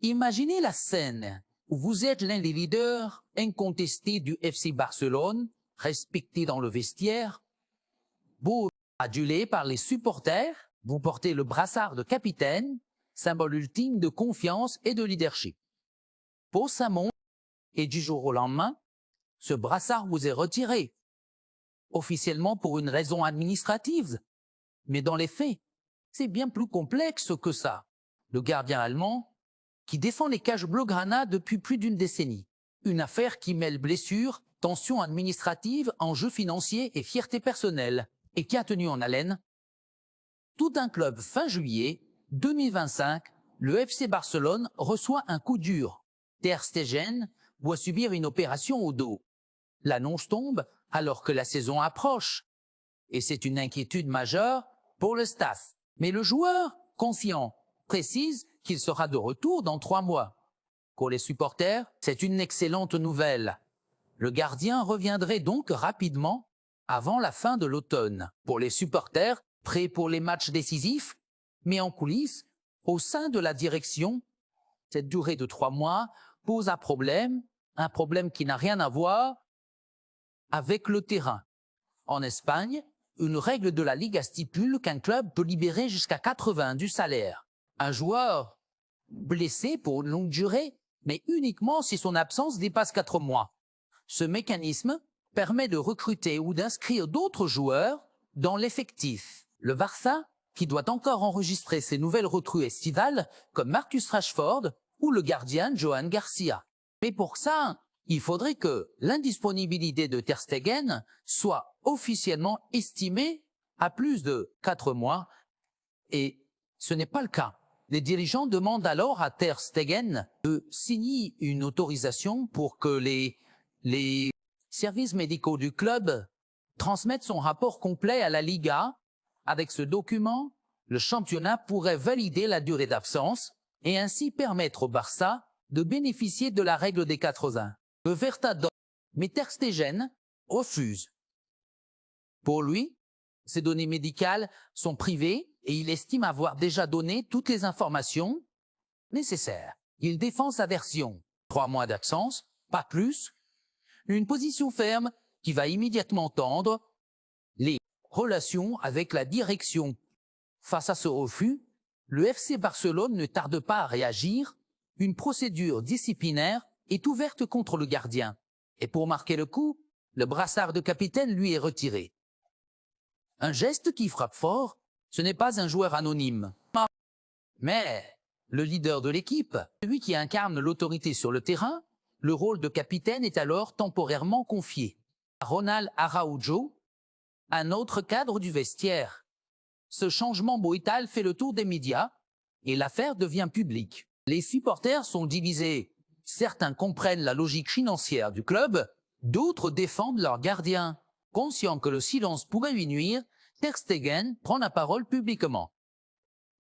Imaginez la scène où vous êtes l'un des leaders incontestés du FC Barcelone, respecté dans le vestiaire, beau adulé par les supporters, vous portez le brassard de capitaine, symbole ultime de confiance et de leadership. Pose sa montre et du jour au lendemain, ce brassard vous est retiré, officiellement pour une raison administrative, mais dans les faits, c'est bien plus complexe que ça. Le gardien allemand, qui défend les cages blaugrana depuis plus d'une décennie. Une affaire qui mêle blessures, tensions administratives, enjeux financiers et fierté personnelle, et qui a tenu en haleine tout un club. Fin juillet 2025, le FC Barcelone reçoit un coup dur. Ter Stegen doit subir une opération au dos. L'annonce tombe alors que la saison approche, et c'est une inquiétude majeure pour le staff. Mais le joueur, conscient, précise qu'il sera de retour dans 3 mois. Pour les supporters, c'est une excellente nouvelle. Le gardien reviendrait donc rapidement avant la fin de l'automne. Pour les supporters, prêts pour les matchs décisifs, mais en coulisses, au sein de la direction, cette durée de 3 mois pose un problème qui n'a rien à voir avec le terrain. En Espagne, une règle de la Liga stipule qu'un club peut libérer jusqu'à 80 du salaire. Un joueur blessé pour une longue durée, mais uniquement si son absence dépasse 4 mois. Ce mécanisme permet de recruter ou d'inscrire d'autres joueurs dans l'effectif. Le Barça, qui doit encore enregistrer ses nouvelles recrues estivales, comme Marcus Rashford ou le gardien Johan Garcia. Mais pour ça, il faudrait que l'indisponibilité de Ter Stegen soit officiellement estimée à plus de 4 mois, et ce n'est pas le cas. Les dirigeants demandent alors à Ter Stegen de signer une autorisation pour que les services médicaux du club transmettent son rapport complet à la Liga. Avec ce document, le championnat pourrait valider la durée d'absence et ainsi permettre au Barça de bénéficier de la règle des 80. Le Verta donne, mais Ter Stegen refuse. Pour lui, ces données médicales sont privées et il estime avoir déjà donné toutes les informations nécessaires. Il défend sa version. 3 mois d'absence, pas plus. Une position ferme qui va immédiatement tendre les relations avec la direction. Face à ce refus, le FC Barcelone ne tarde pas à réagir. Une procédure disciplinaire est ouverte contre le gardien. Et pour marquer le coup, le brassard de capitaine lui est retiré. Un geste qui frappe fort, ce n'est pas un joueur anonyme, mais le leader de l'équipe, celui qui incarne l'autorité sur le terrain. Le rôle de capitaine est alors temporairement confié à Ronald Araujo, un autre cadre du vestiaire. Ce changement brutal fait le tour des médias et l'affaire devient publique. Les supporters sont divisés. Certains comprennent la logique financière du club, d'autres défendent leur gardien. Conscient que le silence pourrait lui nuire, Ter Stegen prend la parole publiquement.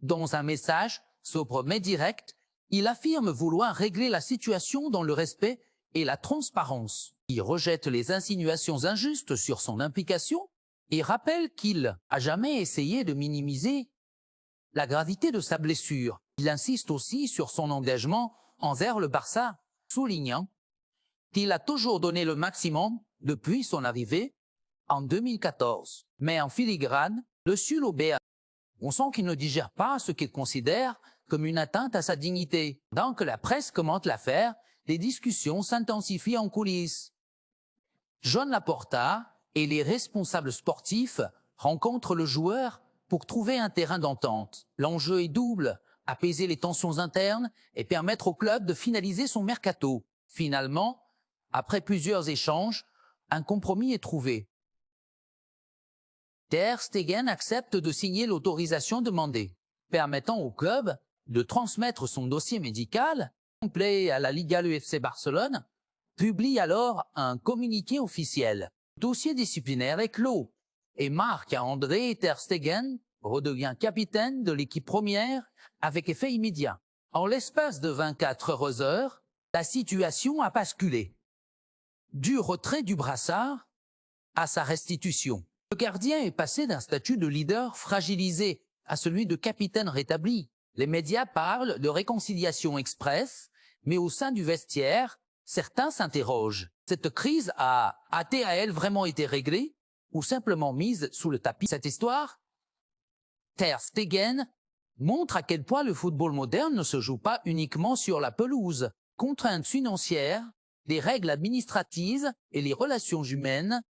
Dans un message sobre mais direct, il affirme vouloir régler la situation dans le respect et la transparence. Il rejette les insinuations injustes sur son implication et rappelle qu'il a jamais essayé de minimiser la gravité de sa blessure. Il insiste aussi sur son engagement envers le Barça, soulignant qu'il a toujours donné le maximum depuis son arrivée en 2014. Mais en filigrane, le Sulobéa, on sent qu'il ne digère pas ce qu'il considère comme une atteinte à sa dignité. Tant que la presse commente l'affaire, les discussions s'intensifient en coulisses. Joan Laporta et les responsables sportifs rencontrent le joueur pour trouver un terrain d'entente. L'enjeu est double, apaiser les tensions internes et permettre au club de finaliser son mercato. Finalement, après plusieurs échanges, un compromis est trouvé. Ter Stegen accepte de signer l'autorisation demandée, permettant au club de transmettre son dossier médical complet à la Liga. Le FC Barcelone publie alors un communiqué officiel. Le dossier disciplinaire est clos et Marc-André Ter Stegen redevient capitaine de l'équipe première avec effet immédiat. En l'espace de 24 heures, la situation a basculé. Du retrait du brassard à sa restitution. Le gardien est passé d'un statut de leader fragilisé à celui de capitaine rétabli. Les médias parlent de réconciliation express, mais au sein du vestiaire, certains s'interrogent. Cette crise a-t-elle vraiment été réglée ou simplement mise sous le tapis? Cette histoire, Ter Stegen, montre à quel point le football moderne ne se joue pas uniquement sur la pelouse. Contraintes financières, les règles administratives et les relations humaines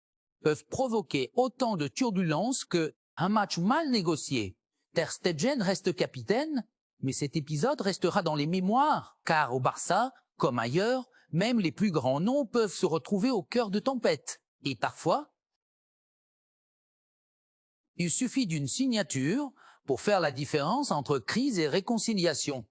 peuvent provoquer autant de turbulences qu'un match mal négocié. Ter Stegen reste capitaine, mais cet épisode restera dans les mémoires, car au Barça, comme ailleurs, même les plus grands noms peuvent se retrouver au cœur de tempêtes. Et parfois, il suffit d'une signature pour faire la différence entre crise et réconciliation.